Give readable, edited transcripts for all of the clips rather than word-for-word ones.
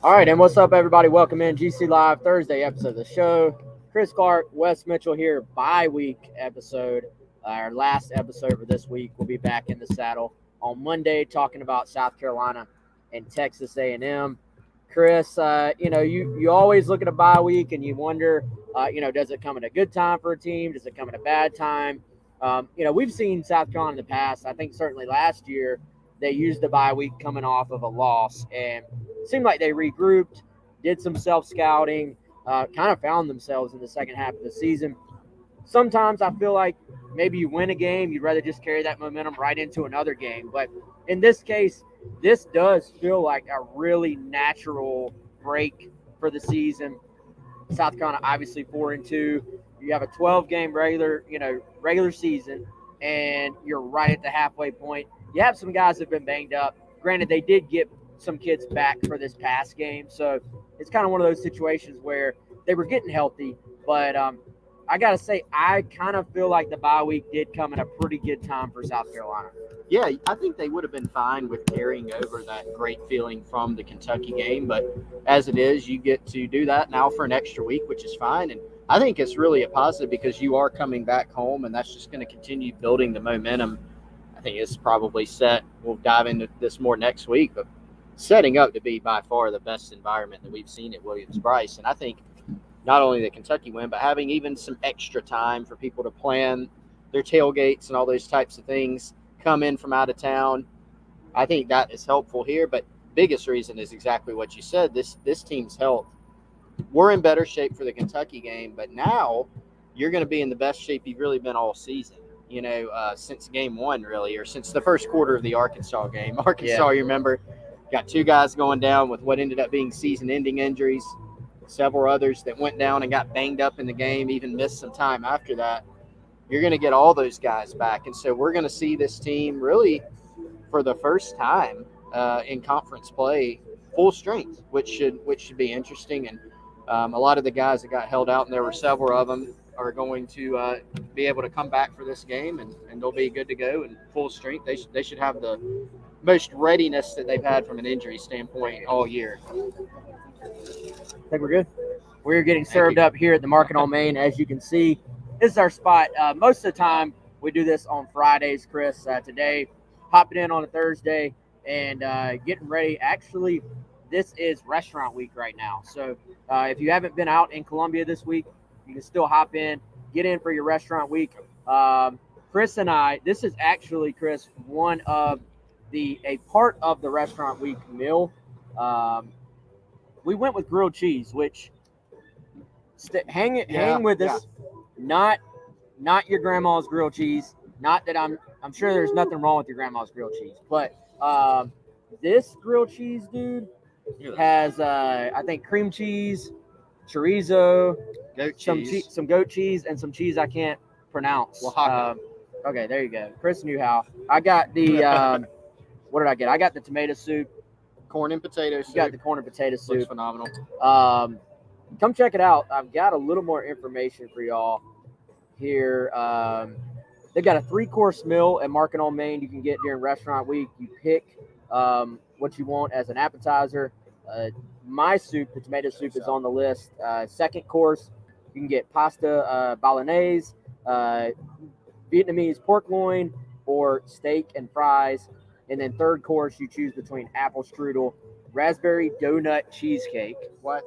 All right, and what's up, everybody? Welcome in GC Live Thursday episode of the show. Chris Clark, Wes Mitchell here, bye-week episode. Our last episode for this week. We'll be back in the saddle on Monday talking about South Carolina and Texas A&M. Chris, you always look at a bye week and you wonder, does it come at a good time for a team? Does it come at a bad time? We've seen South Carolina in the past. I think certainly last year they used the bye week coming off of a loss, and it seemed like they regrouped, did some self-scouting, kind of found themselves in the second half of the season. Sometimes I feel like maybe you win a game, you'd rather just carry that momentum right into another game. But in this case, this does feel like a really natural break for the season. South Carolina obviously 4-2. You have a 12-game regular season, and you're right at the halfway point. You have some guys that have been banged up. Granted, they did get some kids back for this past game, so it's kind of one of those situations where they were getting healthy. But I got to say, I kind of feel like the bye week did come at a pretty good time for South Carolina. Yeah, I think they would have been fine with carrying over that great feeling from the Kentucky game. But as it is, you get to do that now for an extra week, which is fine. And I think it's really a positive because you are coming back home, and that's just going to continue building the momentum. I think it's probably set. We'll dive into this more next week, but setting up to be by far the best environment that we've seen at Williams-Brice. And I think not only the Kentucky win, but having even some extra time for people to plan their tailgates and all those types of things, come in from out of town. I think that is helpful here, but biggest reason is exactly what you said. This team's health. We're in better shape for the Kentucky game, but now you're going to be in the best shape you've really been all season. Since game one, really, or since the first quarter of the Arkansas game. Arkansas, You remember, got two guys going down with what ended up being season-ending injuries. Several others that went down and got banged up in the game, even missed some time after that. You're going to get all those guys back. And so we're going to see this team really for the first time in conference play full strength, which should be interesting. And a lot of the guys that got held out, and there were several of them, are going to be able to come back for this game, and they'll be good to go and full strength. They should have the most readiness that they've had from an injury standpoint all year. I think we're good. We're getting served up here at the Market on Main. As you can see, this is our spot. Most of the time, we do this on Fridays, Chris. Today, hopping in on a Thursday and getting ready. Actually, this is restaurant week right now. So if you haven't been out in Columbia this week, you can still hop in, get in for your restaurant week. Chris and I, this is actually, Chris, one of a part of the restaurant week meal. We went with grilled cheese, which hang with us. Not your grandma's grilled cheese. Not that I'm sure there's nothing wrong with your grandma's grilled cheese, but this grilled cheese, dude, has I think cream cheese, chorizo, some goat cheese, and some cheese I can't pronounce. Okay, there you go. Chris knew how. I got the what did I get? I got the tomato soup. Corn and potato soup. You got the corn and potato soup. Looks phenomenal. Come check it out. I've got a little more information for y'all here. They've got a 3-course meal at Market on Main you can get during restaurant week. You pick what you want as an appetizer. My soup, the tomato soup, is on the list. Second course, you can get pasta bolognese, Vietnamese pork loin, or steak and fries. And then third course, you choose between apple strudel, raspberry donut cheesecake. What?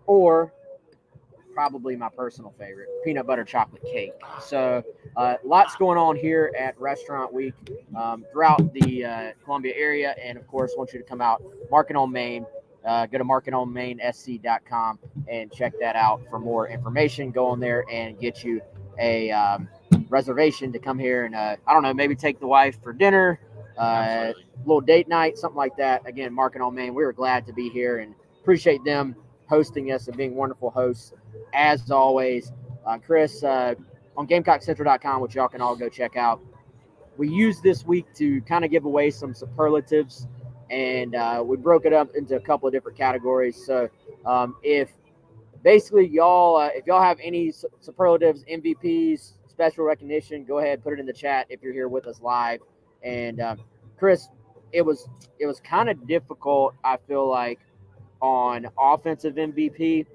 Or probably my personal favorite, peanut butter chocolate cake. So lots going on here at Restaurant Week throughout the Columbia area. And, of course, I want you to come out, Market on Main. Go to marketonmainsc.com and check that out for more information. Go on there and get you a reservation to come here and, I don't know, maybe take the wife for dinner, little date night, something like that. Again, Market on Main, we were glad to be here and appreciate them hosting us and being wonderful hosts as always. Chris, on GamecockCentral.com, which y'all can all go check out, we used this week to kind of give away some superlatives, and we broke it up into a couple of different categories. So if y'all have any superlatives, MVPs, special recognition, go ahead, put it in the chat if you're here with us live. And Chris, it was kind of difficult, I feel like, on offensive MVP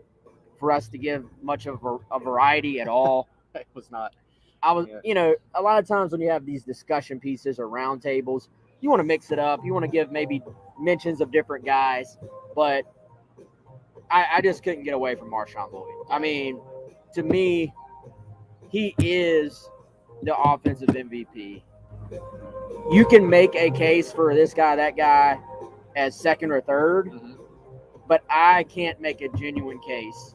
for us to give much of a variety at all. It was not. I was, a lot of times when you have these discussion pieces or roundtables, you want to mix it up. You want to give maybe mentions of different guys, but I just couldn't get away from Marshawn Lloyd. I mean, to me, he is the offensive MVP. You can make a case for this guy, that guy as second or third, but I can't make a genuine case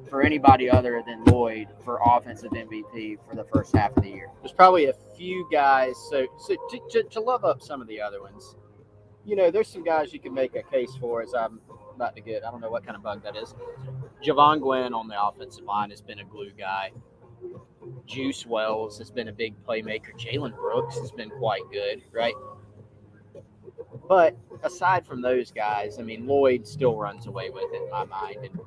for anybody other than Lloyd for offensive MVP for the first half of the year. There's probably a few guys. So to love up some of the other ones, there's some guys you can make a case for. As I'm about to get, I don't know what kind of bug that is. Javon Glenn on the offensive line has been a glue guy. Juice Wells has been a big playmaker. Jalen Brooks has been quite good, right? But aside from those guys, I mean, Lloyd still runs away with it in my mind. And,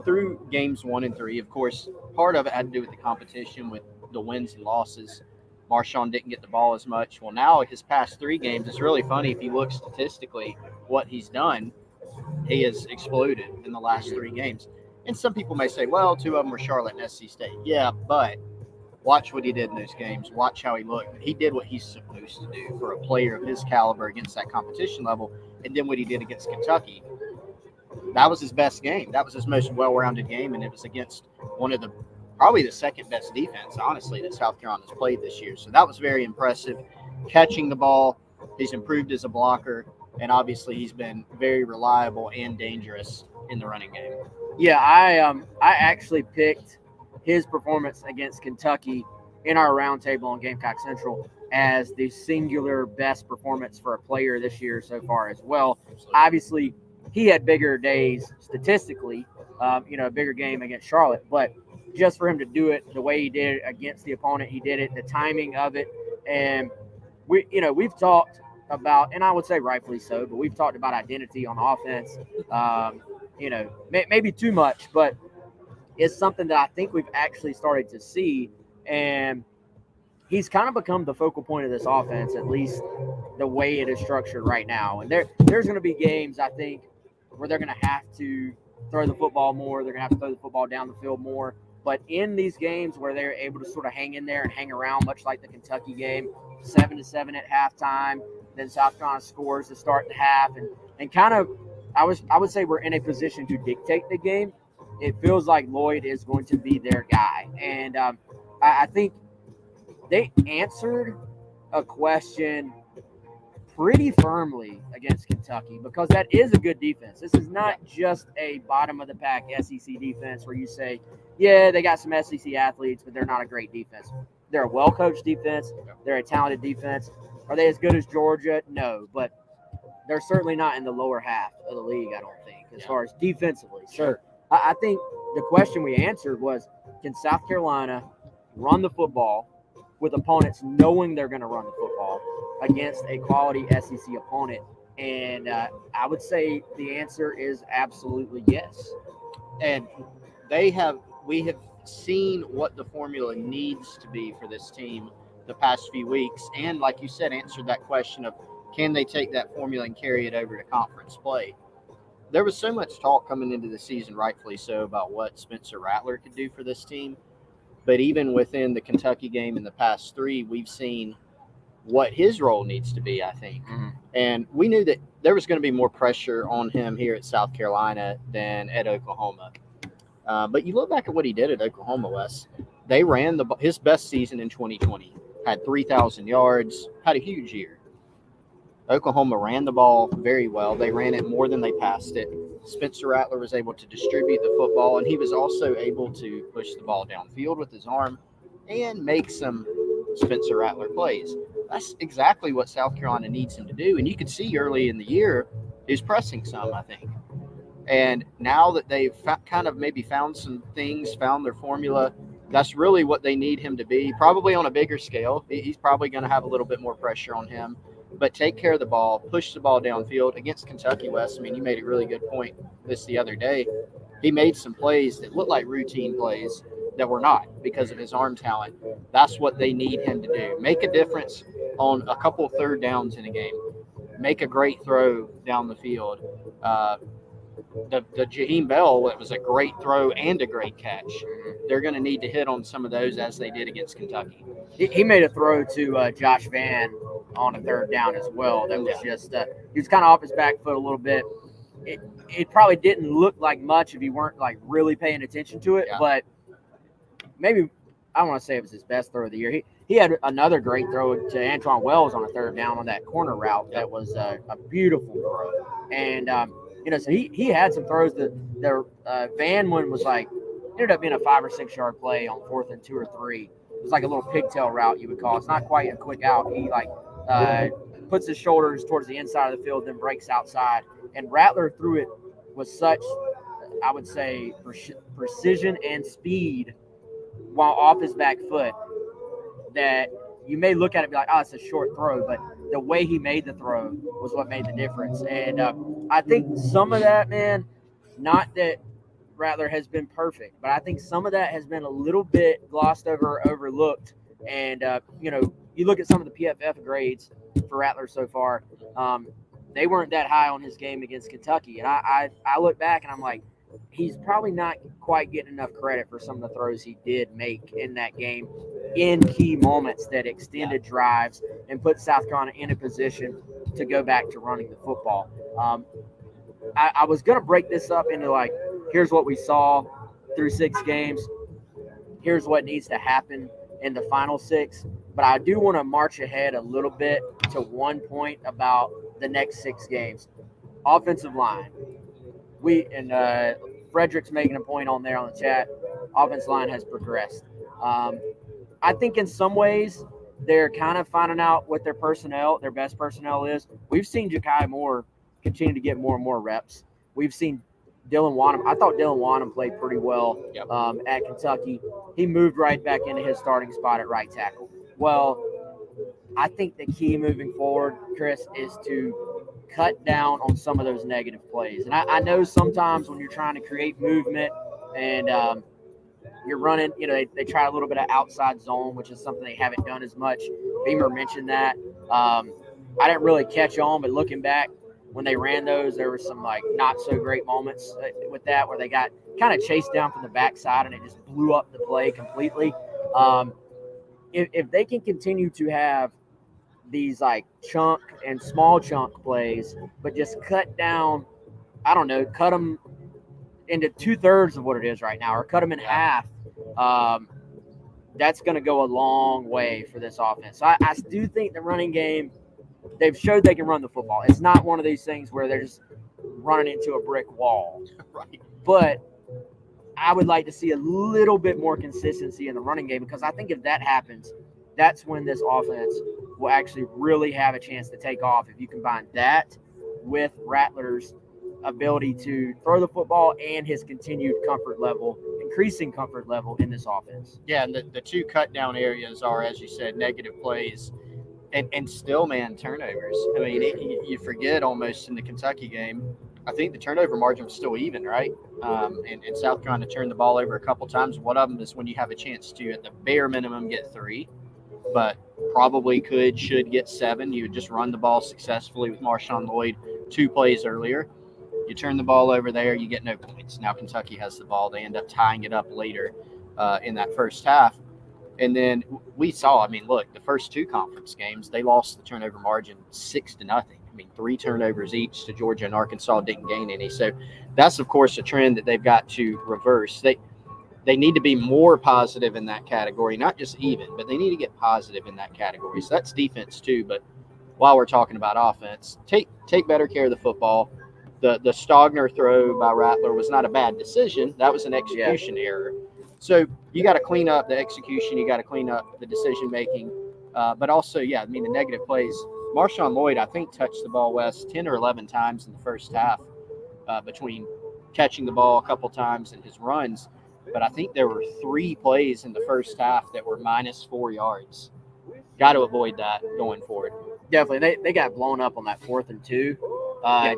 through games 1 and 3, of course, part of it had to do with the competition with the wins and losses. Marshawn didn't get the ball as much. Well, now his past 3 games, it's really funny if you look statistically what he's done. He has exploded in the last 3 games. And some people may say, well, 2 of them were Charlotte and SC State. Yeah, but watch what he did in those games. Watch how he looked. He did what he's supposed to do for a player of his caliber against that competition level. And then what he did against Kentucky. That was his best game. That was his most well-rounded game, and it was against one of probably the second-best defense, honestly, that South Carolina's played this year. So that was very impressive. Catching the ball, he's improved as a blocker, and obviously he's been very reliable and dangerous in the running game. Yeah, I actually picked his performance against Kentucky in our roundtable on Gamecock Central as the singular best performance for a player this year so far as well. Absolutely. Obviously, he had bigger days statistically, a bigger game against Charlotte, but just for him to do it the way he did it against the opponent, he did it, the timing of it, and we've talked about, and I would say rightfully so, but we've talked about identity on offense, maybe too much, but it's something that I think we've actually started to see, and he's kind of become the focal point of this offense, at least the way it is structured right now. And there's going to be games, I think, where they're going to have to throw the football more. They're going to have to throw the football down the field more. But in these games where they're able to sort of hang in there and hang around, much like the Kentucky game, 7-7 at halftime, then South Carolina scores to start the half, and kind of, I would say we're in a position to dictate the game. It feels like Lloyd is going to be their guy. And I think they answered a question pretty firmly against Kentucky because that is a good defense. This is not just a bottom-of-the-pack SEC defense where you say, yeah, they got some SEC athletes, but they're not a great defense. They're a well-coached defense. They're a talented defense. Are they as good as Georgia? No, but they're certainly not in the lower half of the league, I don't think, as far as defensively. So I think the question we answered was, can South Carolina run the football with opponents knowing they're going to run the football against a quality SEC opponent? And I would say the answer is absolutely yes. And we have seen what the formula needs to be for this team the past few weeks. And like you said, answered that question of, can they take that formula and carry it over to conference play? There was so much talk coming into the season, rightfully so, about what Spencer Rattler could do for this team. But even within the Kentucky game in the past 3, we've seen what his role needs to be, I think. Mm-hmm. And we knew that there was going to be more pressure on him here at South Carolina than at Oklahoma. But you look back at what he did at Oklahoma, Wes. They ran his best season in 2020, had 3,000 yards, had a huge year. Oklahoma ran the ball very well. They ran it more than they passed it. Spencer Rattler was able to distribute the football, and he was also able to push the ball downfield with his arm and make some Spencer Rattler plays. That's exactly what South Carolina needs him to do. And you could see early in the year, he's pressing some, I think. And now that they've kind of maybe found some things, found their formula, that's really what they need him to be, probably on a bigger scale. He's probably going to have a little bit more pressure on him. But take care of the ball, push the ball downfield. Against Kentucky, Wes, I mean, you made a really good point the other day. He made some plays that looked like routine plays that were not because of his arm talent. That's what they need him to do. Make a difference on a couple third downs in a game. Make a great throw down the field. the Jaheim Bell, it was a great throw and a great catch. They're going to need to hit on some of those as they did against Kentucky. He made a throw to Josh Van on a third down as well. That was just he was kind of off his back foot a little bit. It probably didn't look like much if you weren't like really paying attention to it, but maybe I don't want to say it was his best throw of the year. He had another great throw to Antoine Wells on a third down on that corner route. That was a beautiful throw, and so he had some throws. The Van one was like ended up being a 5 or 6 yard play on 4th and 2 or 3. It was like a little pigtail route you would call. It's not quite a quick out. He like puts his shoulders towards the inside of the field, then breaks outside. And Rattler threw it with such, I would say, precision and speed while off his back foot that you may look at it and be like, oh, it's a short throw, but the way he made the throw was what made the difference. And I think some of that, man, not that Rattler has been perfect, but I think some of that has been a little bit glossed over or overlooked. And, you look at some of the PFF grades for Rattler so far, they weren't that high on his game against Kentucky. And I look back and I'm like, he's probably not quite getting enough credit for some of the throws he did make in that game in key moments that extended drives and put South Carolina in a position to go back to running the football. I was going to break this up into like, here's what we saw through 6 games. Here's what needs to happen in the final 6. But I do want to march ahead a little bit to one point about the next 6 games. Offensive line. Frederick's making a point on there on the chat. Offensive line has progressed. I think in some ways they're kind of finding out what their best personnel is. We've seen Ja'Kai Moore continue to get more and more reps. We've seen Dylan Wanham. I thought Dylan Wanham played pretty well at Kentucky. He moved right back into his starting spot at right tackle. Well, I think the key moving forward, Chris, is to cut down on some of those negative plays. And I know sometimes when you're trying to create movement and you're running, they try a little bit of outside zone, which is something they haven't done as much. Beamer mentioned that. I didn't really catch on, but looking back, when they ran those, there were some like not so great moments with that where they got kind of chased down from the backside and it just blew up the play completely. If they can continue to have these like chunk and small chunk plays, but just cut down, cut them into 2/3 of what it is right now, or cut them in half. That's going to go a long way for this offense. So I do think the running game, they've showed they can run the football. It's not one of these things where they're just running into a brick wall. Right. But I would like to see a little bit more consistency in the running game, because I think if that happens, that's when this offense will actually really have a chance to take off. If you combine that with Rattler's ability to throw the football and his continued increasing comfort level in this offense. Yeah, and the 2 cut down areas are, as you said, negative plays and still, man, turnovers. I mean, you forget almost in the Kentucky game, I think the turnover margin was still even, right? And South Carolina turned the ball over a couple times. One of them is when you have a chance to, at the bare minimum, get 3, but probably should get 7. You would just run the ball successfully with Marshawn Lloyd 2 plays earlier. You turn the ball over there, you get no points. Now Kentucky has the ball. They end up tying it up later in that first half. And then we saw, look, the first 2 conference games, they lost the turnover margin 6-0. 3 turnovers each to Georgia and Arkansas, didn't gain any. So that's, of course, a trend that they've got to reverse. They need to be more positive in that category, not just even, but they need to get positive in that category. So that's defense too. But while we're talking about offense, take better care of the football. The Stogner throw by Rattler was not a bad decision. That was an execution error. So you got to clean up the execution. You got to clean up the decision-making. But also, the negative plays. Marshawn Lloyd, I think, touched the ball, Wes, 10 or 11 times in the first half between catching the ball a couple times and his runs. But I think there were 3 plays in the first half that were -4 yards. Got to avoid that going forward. Definitely. They got blown up on that 4th and 2.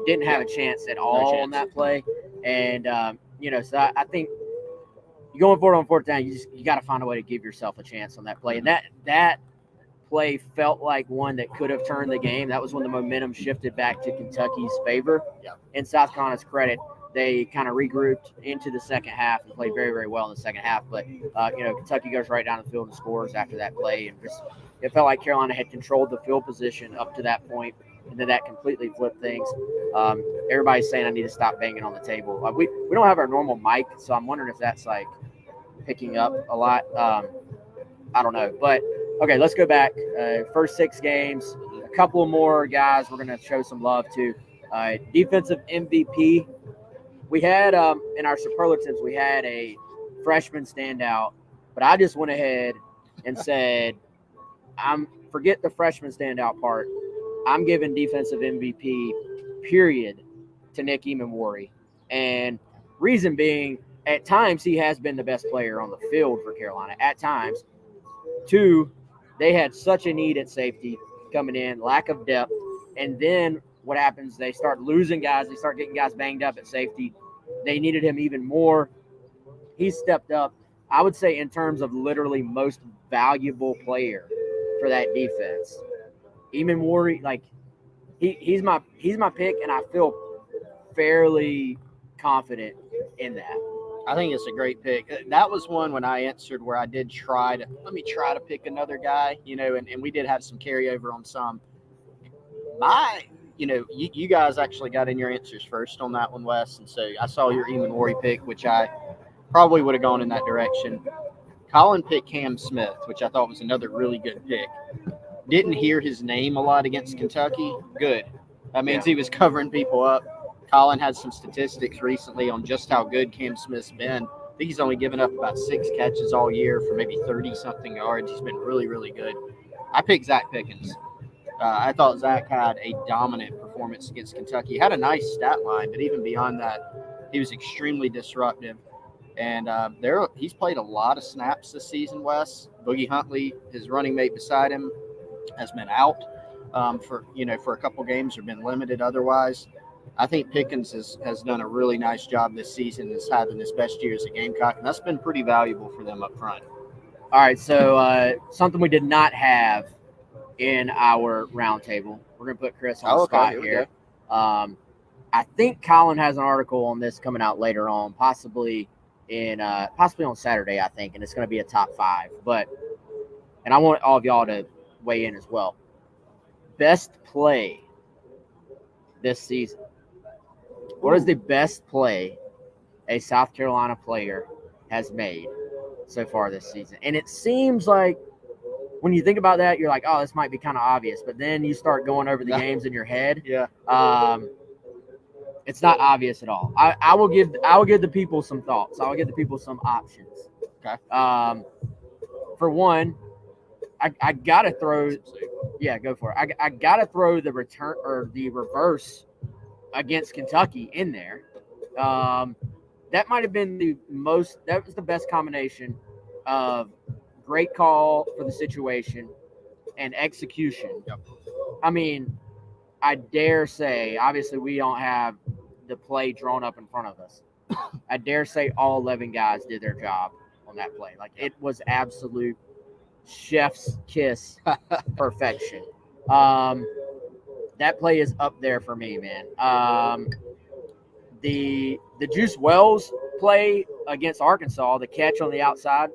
Didn't have a chance at all on that play. And, so I think going forward on 4th down, you got to find a way to give yourself a chance on that play. And that play felt like one that could have turned the game. That was when the momentum shifted back to Kentucky's favor. In South Carolina's credit, they kind of regrouped into the second half and played very, very well in the second half. But, Kentucky goes right down the field and scores after that play. And just it felt like Carolina had controlled the field position up to that point, and then that completely flipped things. Everybody's saying I need to stop banging on the table. We don't have our normal mic, so I'm wondering if that's like picking up a lot. I don't know. But, okay, let's go back. First 6 games, a couple more guys we're going to show some love to. Defensive MVP. We had, in our superlatives, we had a freshman standout, but I just went ahead and said, forget the freshman standout part. I'm giving defensive MVP, period, to Nick Emmanwori. And reason being, at times he has been the best player on the field for Carolina. At times. 2, they had such a need at safety coming in, lack of depth. And then what happens, they start losing guys. They start getting guys banged up at safety. They needed him even more. He stepped up, I would say, in terms of literally most valuable player for that defense. Emmanwori, like, he's my pick, and I feel fairly confident in that. I think it's a great pick. That was one when I answered where I did try to pick another guy, and we did have some carryover on some. You guys actually got in your answers first on that one, Wes, and so I saw your Emmanwori pick, which I probably would have gone in that direction. Colin picked Cam Smith, which I thought was another really good pick. Didn't hear his name a lot against Kentucky. Good. That means he was covering people up. Colin had some statistics recently on just how good Cam Smith's been. I think he's only given up about 6 catches all year for maybe 30-something yards. He's been really, really good. I picked Zach Pickens. I thought Zach had a dominant performance against Kentucky. He had a nice stat line, but even beyond that, he was extremely disruptive. And he's played a lot of snaps this season, Wes. Boogie Huntley, his running mate beside him, has been out for a couple games or been limited otherwise. I think Pickens has done a really nice job this season, is having his best year as a Gamecock, and that's been pretty valuable for them up front. All right, so something we did not have in our roundtable. We're going to put Chris on the spot here. I think Colin has an article on this coming out later on, possibly on Saturday, I think, and it's going to be a top 5. And I want all of y'all to weigh in as well. Best play this season. What is the best play a South Carolina player has made so far this season? And it seems like when you think about that, you're like, oh, this might be kind of obvious. But then you start going over the games in your head. Yeah. It's not obvious at all. I will give the people some thoughts. I will give the people some options. Okay. For one, I gotta throw. Yeah, go for it. I gotta throw the return or the reverse against Kentucky in there. That might have been that was the best combination of great call for the situation and execution. Yep. I mean, I dare say, obviously we don't have the play drawn up in front of us. I dare say all 11 guys did their job on that play. Like, it was absolute chef's kiss perfection. That play is up there for me, man. The Juice Wells play against Arkansas, the catch on the outside,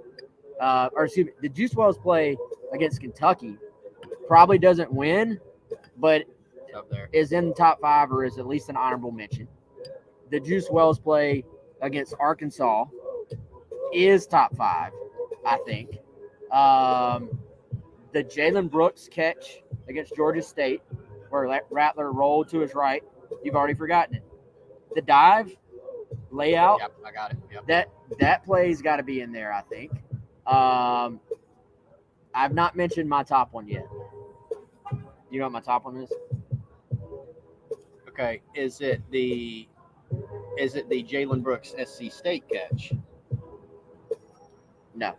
the Juice Wells play against Kentucky probably doesn't win, but up there is in the top 5 or is at least an honorable mention. The Juice Wells play against Arkansas is top 5, I think. The Jalen Brooks catch against Georgia State, where Rattler rolled to his right, you've already forgotten it. The dive, layout. Yep, I got it. Yep. That play's got to be in there, I think. I've not mentioned my top one yet. You know what my top one is? Okay, is it the Jalen Brooks SC State catch? No.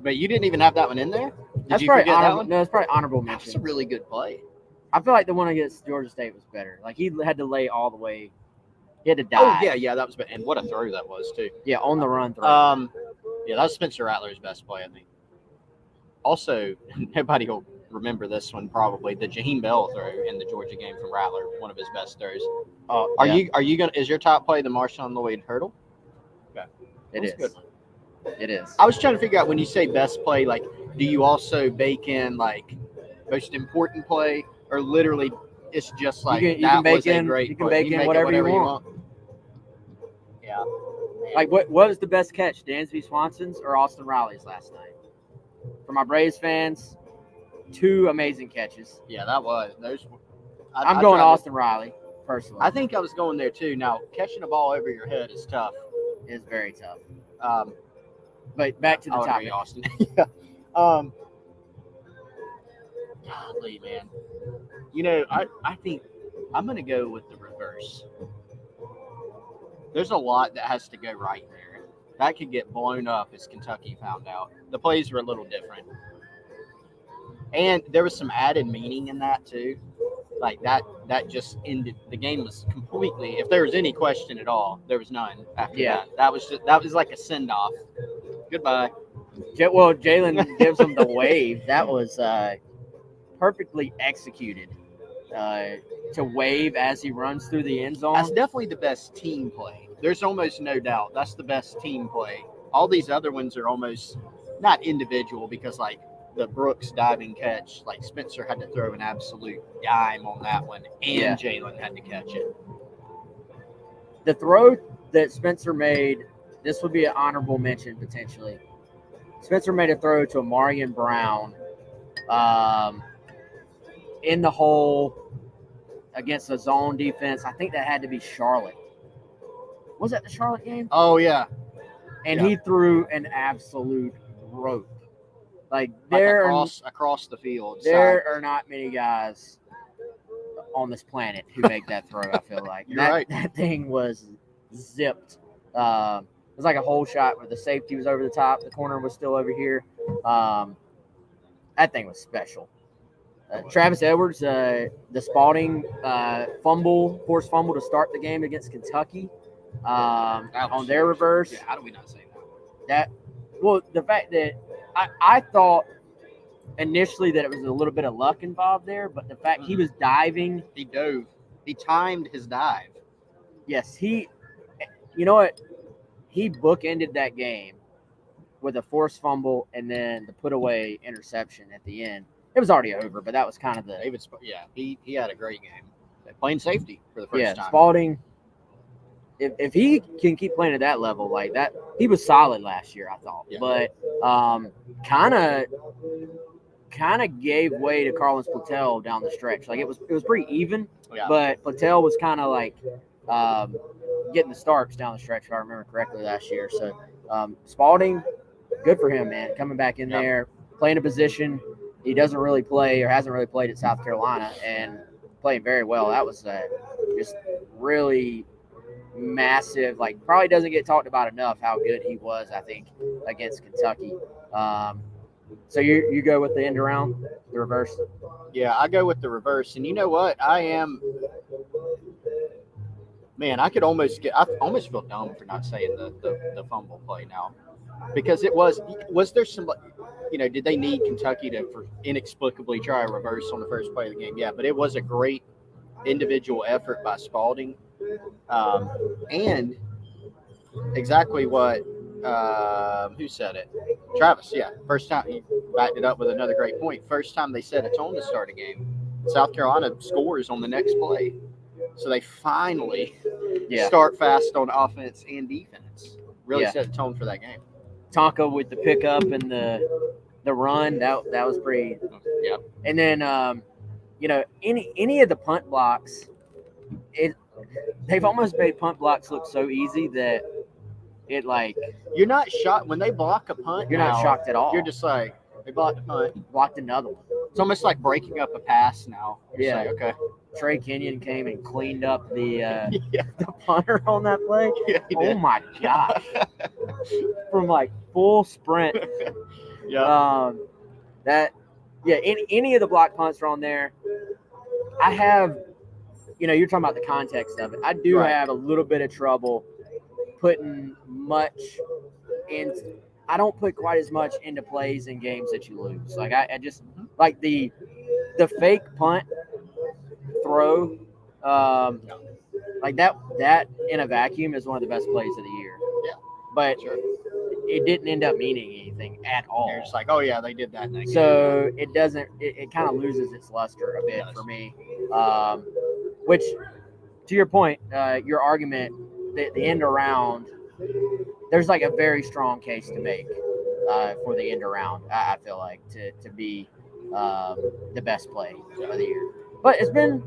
But you didn't even have that one in there? That's probably that one? No, it's probably honorable mention. That's a really good play. I feel like the one against Georgia State was better. Like, he had to lay all the way. He had to dive. Oh, yeah, that was better. And what a throw that was, too. Yeah, on the run throw. Yeah, that was Spencer Rattler's best play, I think. Also, nobody will remember this one probably. The Jaheim Bell throw in the Georgia game from Rattler, one of his best throws. Oh, Are yeah, you gonna? Is your top play the Marshawn Lloyd hurdle? Okay, it that's a good is. one. It is. I was trying to figure out when you say best play, like, do you also bake in like most important play, or literally it's just like you can that bake was a in great you can play. bake You in make it whatever you whatever want. Yeah. Like what was the best catch, Dansby Swanson's or Austin Riley's last night? For my Braves fans, 2 amazing catches. Yeah, that was those. I'm going Austin Riley personally. I think I was going there too. Now catching a ball over your head is tough. It's very tough. Um, But back to the I would topic. agree, Austin. Yeah. Golly, man. You know, I think I'm going to go with the reverse. There's a lot that has to go right there. That could get blown up, as Kentucky found out. The plays were a little different. And there was some added meaning in that, too. Like, that just ended. The game was completely, if there was any question at all, there was none after that. That was like a send-off. Goodbye. Well, Jalen gives him the wave. That was perfectly executed to wave as he runs through the end zone. That's definitely the best team play. There's almost no doubt. That's the best team play. All these other ones are almost not individual because, like, the Brooks diving catch, like Spencer had to throw an absolute dime on that one, and Jalen had to catch it. The throw that Spencer made, this would be an honorable mention potentially. Spencer made a throw to Amarian Brown in the hole against a zone defense. I think that had to be Charlotte. Was that the Charlotte game? Oh, yeah. And he threw an absolute rope. Like across the field. There are not many guys on this planet who make that throw, I feel like. You're right. That thing was zipped. It was like a hole shot where the safety was over the top. The corner was still over here. That thing was special. Travis Edwards, the Spalding forced fumble to start the game against Kentucky on their reverse. Yeah, how do we not say that? The fact that I thought initially that it was a little bit of luck involved there, but the fact he was diving. He dove. He timed his dive. Yes, you know what? He bookended that game with a forced fumble and then the put away interception at the end. It was already over, but that was kind of the. He had a great game. Playing safety for the first time. Spalding. If he can keep playing at that level like that, he was solid last year, I thought. Yeah. But kind of gave way to Carlos Platel down the stretch. Like it was pretty even, but Platel was kind of like getting the starts down the stretch, if I remember correctly, last year. So Spalding, good for him, man, coming back in there, playing a position he doesn't really play or hasn't really played at South Carolina, and playing very well. That was just really massive. Like, probably doesn't get talked about enough how good he was, I think, against Kentucky. So you go with the end around, the reverse? Yeah, I go with the reverse. And you know what? I almost feel dumb for not saying the fumble play now. Because was there somebody, did they need Kentucky to inexplicably try a reverse on the first play of the game? Yeah, but it was a great individual effort by Spalding. And exactly what, who said it? Travis, yeah. First time, he backed it up with another great point. First time they set a tone to start a game. South Carolina scores on the next play. So they finally start fast on offense and defense. Really set a tone for that game. Tonka with the pickup and the run, that was pretty. Yeah. And then any of the punt blocks, they've almost made punt blocks look so easy that it you're not shocked when they block a punt. You're not shocked at all. You're just like, they blocked a punt, blocked another one. It's almost like breaking up a pass now. Okay. Trey Kenyon came and cleaned up the punter on that play. Yeah, oh my gosh! From full sprint. Any of the block punts are on there. I have, you're talking about the context of it. I do have a little bit of trouble putting much in. I don't put quite as much into plays in games that you lose. Like I just like the fake punt throw, like that in a vacuum is one of the best plays of the year. Yeah, But sure. it didn't end up meaning anything at all. You're just like, oh yeah, they did that. In that game. So it doesn't. It kind of loses its luster a bit for me. Which, to your point, your argument, the end around, there's like a very strong case to make for the end around. I feel like to be the best play of the year. But it's been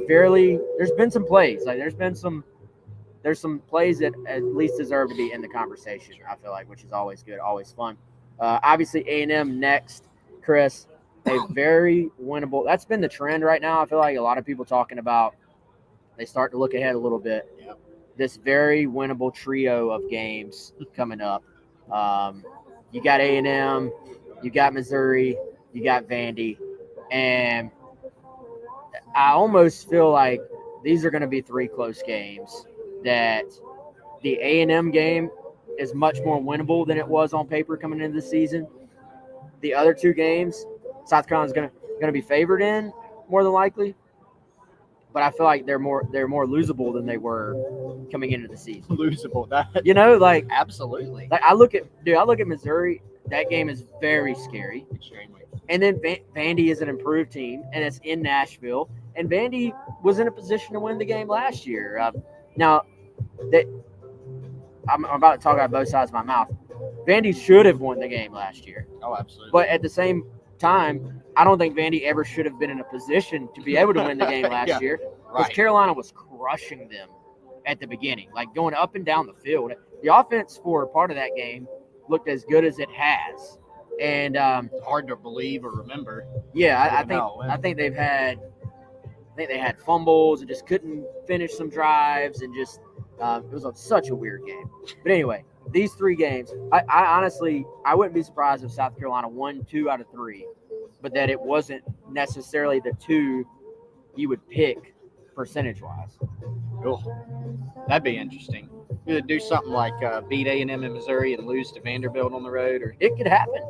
there's been some plays. Like there's some plays that at least deserve to be in the conversation. I feel like, which is always good, always fun. Obviously A&M next, Chris. A very winnable. That's been the trend right now. I feel like a lot of people talking about. They start to look ahead a little bit. Yep. This very winnable trio of games coming up. You got A&M, you got Missouri, you got Vandy, and I almost feel like these are going to be three close games. That the A&M game is much more winnable than it was on paper coming into the season. The other two games, South Carolina's going to be favored in more than likely, but I feel like they're more losable than they were coming into the season. Losable, that like absolutely. Like I look at Missouri. That game is very scary. Extremely. And then Vandy is an improved team, and it's in Nashville. And Vandy was in a position to win the game last year. Now, I'm about to talk out both sides of my mouth. Vandy should have won the game last year. Oh, absolutely. But at the same time, I don't think Vandy ever should have been in a position to be able to win the game last year. Because Carolina was crushing them at the beginning, like going up and down the field. The offense for part of that game looked as good as it has. And hard to believe or remember. Yeah, I think they had fumbles and just couldn't finish some drives, and just it was such a weird game. But anyway, these three games, I honestly wouldn't be surprised if South Carolina won 2 out of 3, but that it wasn't necessarily the 2 you would pick percentage-wise. Cool. That'd be interesting. You could do something like beat A&M in Missouri and lose to Vanderbilt on the road, or it could happen.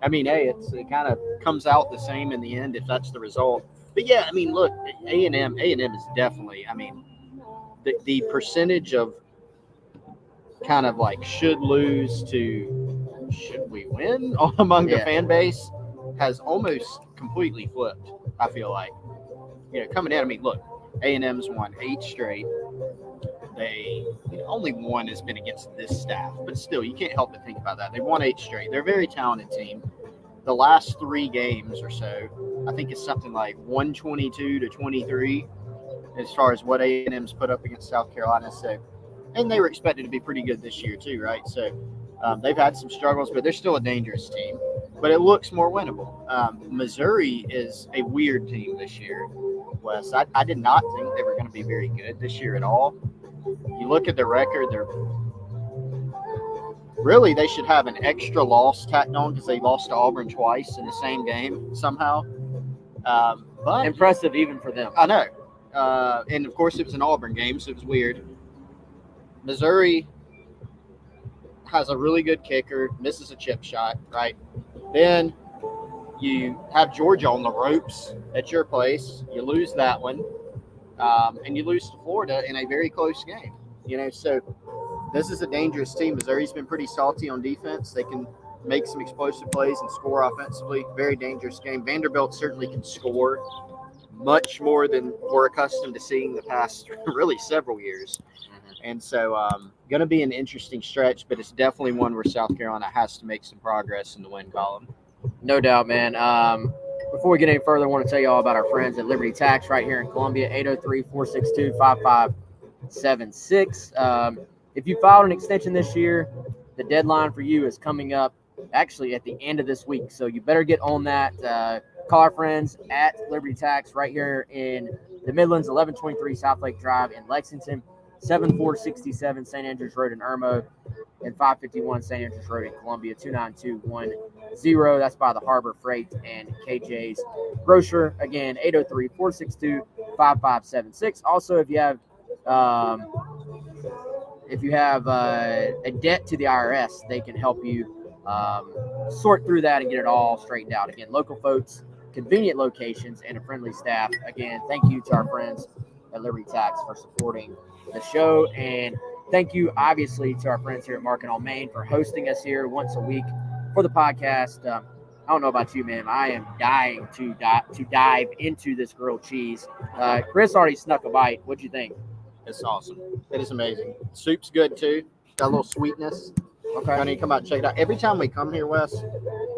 I mean, hey, it kind of comes out the same in the end if that's the result. But yeah, I mean, look, A&M is definitely. I mean, the percentage of kind of like should lose to should we win among the fan base has almost completely flipped. I feel like, coming in. I mean, look, A&M's won 8 straight. They only one has been against this staff, but still, you can't help but think about that. They've won 8 straight. They're a very talented team. The last 3 games or so, I think it's something like 122-23 as far as what A&M's put up against South Carolina. So, and they were expected to be pretty good this year too, right? So they've had some struggles, but they're still a dangerous team. But it looks more winnable. Missouri is a weird team this year, Wes. I did not think they were going to be very good this year at all. You look at their record, they should have an extra loss tacked on because they lost to Auburn twice in the same game somehow. But impressive even for them. I know. And, of course, it was an Auburn game, so it was weird. Missouri has a really good kicker, misses a chip shot, right? Then you have Georgia on the ropes at your place. You lose that one. And you lose to Florida in a very close game. So this is a dangerous team. Missouri's been pretty salty on defense. They can make some explosive plays and score offensively. Very dangerous game. Vanderbilt certainly can score much more than we're accustomed to seeing the past really several years. And so going to be an interesting stretch, but it's definitely one where South Carolina has to make some progress in the win column. No doubt, man. Before we get any further, I want to tell you all about our friends at Liberty Tax right here in Columbia, 803-462-5576. If you filed an extension this year, the deadline for you is coming up actually at the end of this week. So you better get on that. Call our friends at Liberty Tax right here in the Midlands, 1123 South Lake Drive in Lexington, 7467 St. Andrews Road in Irmo, and 551 St. Andrews Road in Columbia, 29210. That's by the Harbor Freight and KJ's Grocer. Again, 803-462-5576. Also, if you have a debt to the IRS, they can help you sort through that and get it all straightened out. Again, local folks, convenient locations, and a friendly staff. Again, thank you to our friends at Liberty Tax for supporting the show. And thank you, obviously, to our friends here at Market on Main for hosting us here once a week for the podcast. I don't know about you, man. I am dying to dive into this grilled cheese. Chris already snuck a bite. What'd you think? It's awesome. It is amazing. Soup's good too. Got a little sweetness. Okay. I need to come out and check it out. Every time we come here, Wes,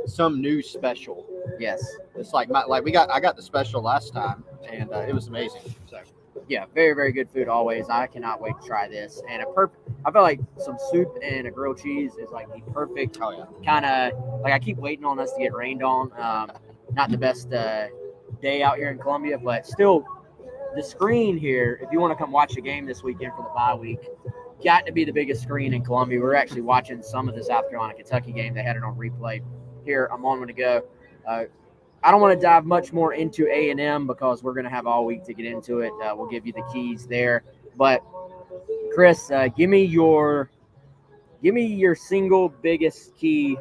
some new special. Yes. It's like I got the special last time, and it was amazing. So yeah, very, very good food always. I cannot wait to try this. And I feel like some soup and a grilled cheese is like the perfect kind of, like I keep waiting on us to get rained on. Not the best day out here in Columbia, but still the screen here, if you want to come watch the game this weekend for the bye week, got to be the biggest screen in Columbia. We're actually watching some of the South Carolina Kentucky game. They had it on replay here a moment ago. I don't want to dive much more into A&M because we're going to have all week to get into it. We'll give you the keys there. But Chris, give me your single biggest key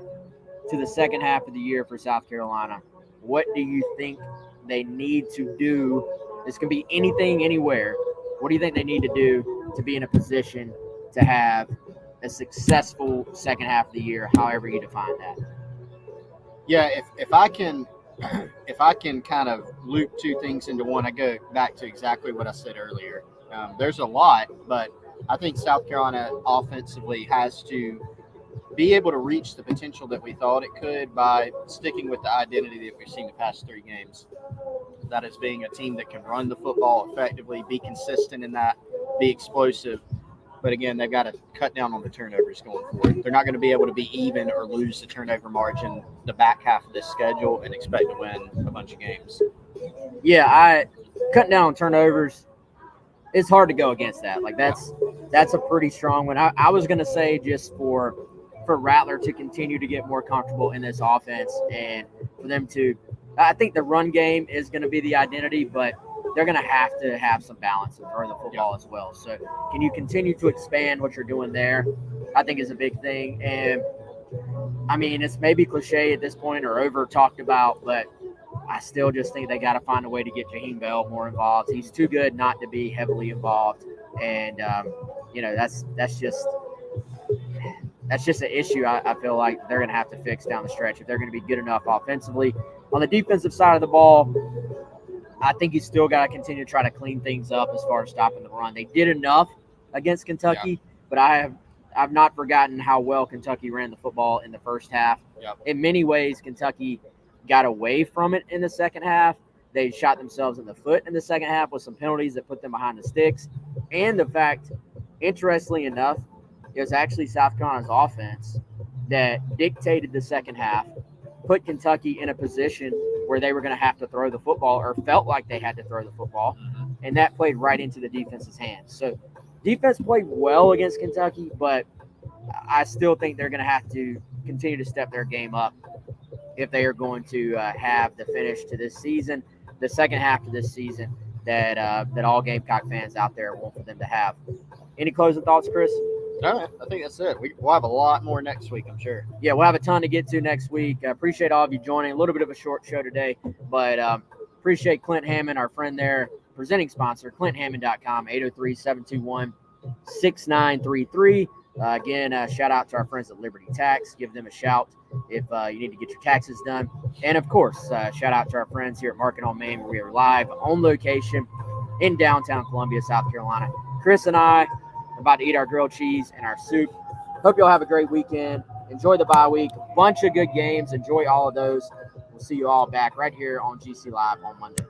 to the second half of the year for South Carolina. What do you think they need to do? This can be anything, anywhere. What do you think they need to do to be in a position to have a successful second half of the year, however you define that? Yeah, if I can kind of loop two things into one, I go back to exactly what I said earlier. There's a lot, but I think South Carolina offensively has to be able to reach the potential that we thought it could by sticking with the identity that we've seen the past 3 games. That is being a team that can run the football effectively, be consistent in that, be explosive. But again, they've got to cut down on the turnovers going forward. They're not going to be able to be even or lose the turnover margin the back half of this schedule and expect to win a bunch of games. Yeah, cutting down on turnovers, it's hard to go against that. Like that's a pretty strong one. I was going to say just for Rattler to continue to get more comfortable in this offense and for them to – I think the run game is going to be the identity, but they're going to have some balance and throw the football as well. So can you continue to expand what you're doing there? I think is a big thing. And, I mean, it's maybe cliche at this point or over talked about, but I still just think they got to find a way to get Jaheim Bell more involved. He's too good not to be heavily involved. And, that's just an issue I feel like they're going to have to fix down the stretch if they're going to be good enough offensively. On the defensive side of the ball, I think you still got to continue to try to clean things up as far as stopping the run. They did enough against Kentucky, but I've not forgotten how well Kentucky ran the football in the first half. Yep. In many ways, Kentucky got away from it in the second half. They shot themselves in the foot in the second half with some penalties that put them behind the sticks. And the fact, interestingly enough, it was actually South Carolina's offense that dictated the second half, put Kentucky in a position where they were going to have to throw the football or felt like they had to throw the football, and that played right into the defense's hands. So defense played well against Kentucky, but I still think they're going to have to continue to step their game up if they are going to have the finish to this season, the second half of this season that all Gamecock fans out there want for them to have. Any closing thoughts, Chris? No, I think that's it. We'll have a lot more next week, I'm sure. Yeah, we'll have a ton to get to next week. I appreciate all of you joining. A little bit of a short show today, but appreciate Clint Hammond, our friend there, presenting sponsor, ClintHammond.com, 803-721-6933. Again, shout out to our friends at Liberty Tax. Give them a shout if you need to get your taxes done. And, of course, shout out to our friends here at Market on Main, where we are live on location in downtown Columbia, South Carolina. Chris and I are about to eat our grilled cheese and our soup. Hope you all have a great weekend. Enjoy the bye week. Bunch of good games. Enjoy all of those. We'll see you all back right here on GC Live on Monday.